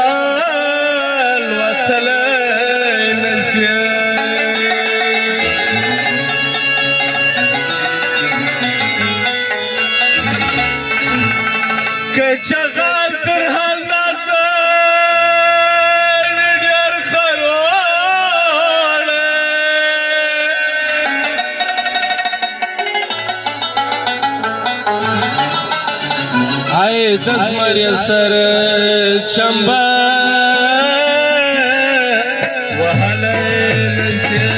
مرغحال وتلا نسيان كشغال ترهان ناسان ديار خرول هاي دزمر يسر چمبا وهلا نسيان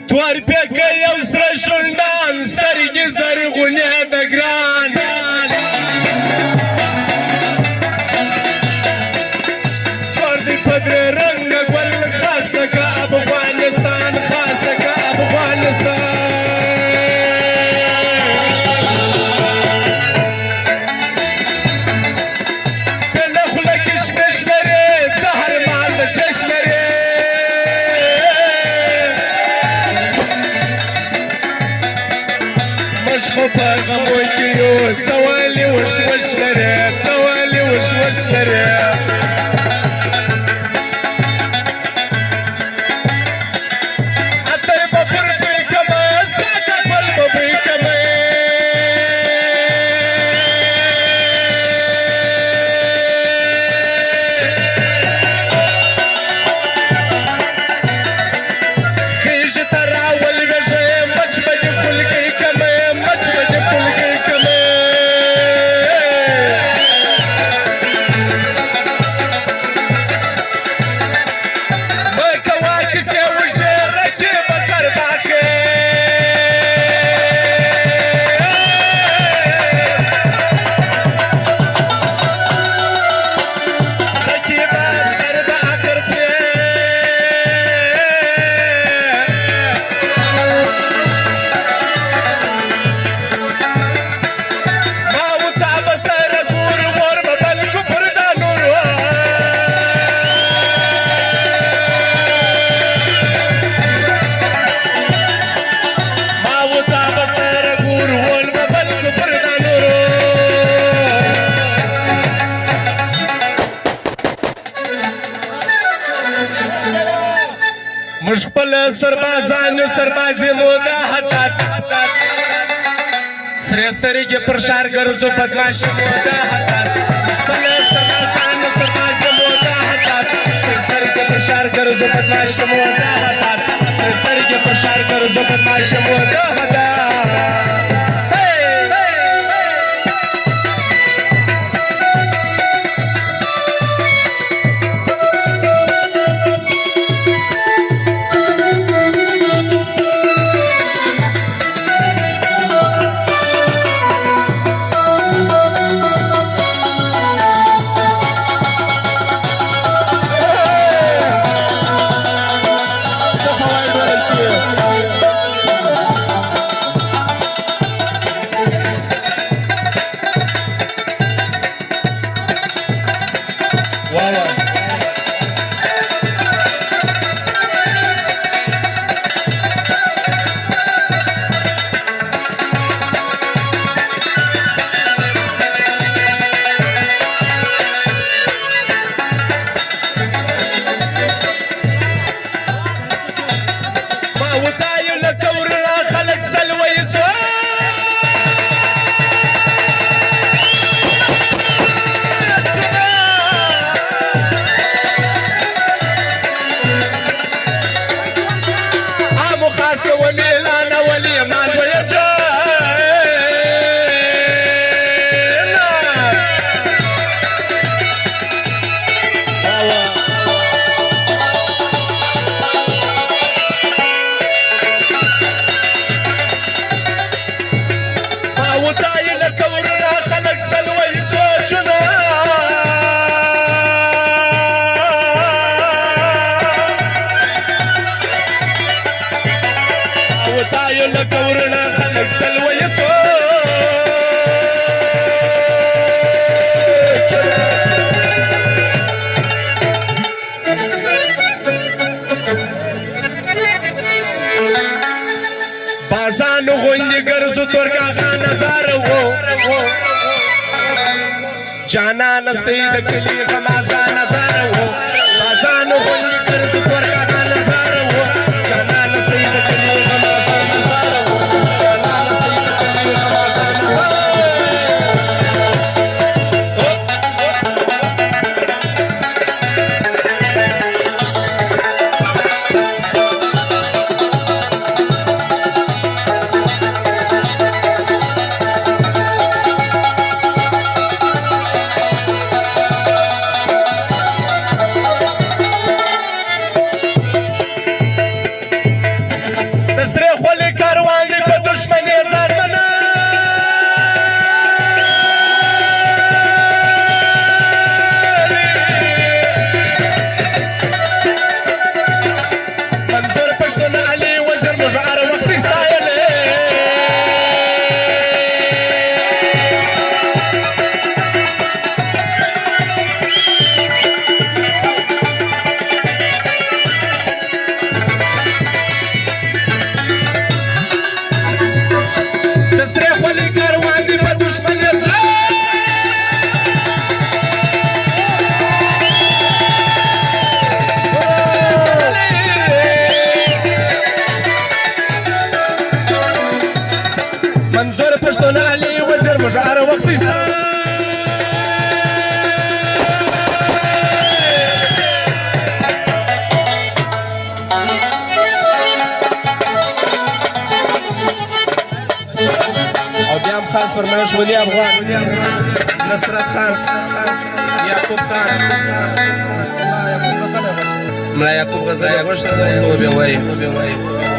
توار پیکه یو سر شندان سترگی زرغونه دگران توار دی پدر رنگ گل خاص لکا افغانستان خاص لکا افغانستان سپینه خوله کشمش لري دهر مال د چش لري مشخو په غمو کې یو توالي وشوش لري توالي وشوش لري اتر په پر په کما ساته خپل په کما خیش تراول وشه مچ بده فلګي کما مچ بده فلګي کما بکوا چې سه وجده رکه بسر باخه رکه بسر باخر ما وتا بسر ګور مور بدل کو پردا نور ما وتا بسر ګور ول بدل کو پردا نور مشغل سربازانو سربازي مودا حتات سرستری کې پرشار ګرځو بدمعش مودا حتات مشغل سربازانو سربازي مودا حتات سرستری کې پرشار ګرځو بدمعش مودا حتات سرستری کې پرشار ګرځو بدمعش مودا حتات لكورنا خلق سلوى يسوع بازانو غوندې ګرځو تورکاغا نظر وو جانان سید کلی غمازا نظر وو بازانو غوندې ګرځو تورکاغا نظر وو جانان سید کلی غمازا نظر وو جانان سید کلی غمازا نظر منظور پښتون علي وزیر مشعر وخت او بیا هم خاص فرمایش ولی افغان نصرت خان یعقوب خان ملا یعقوب غزالی غوښتل خو بیا وایي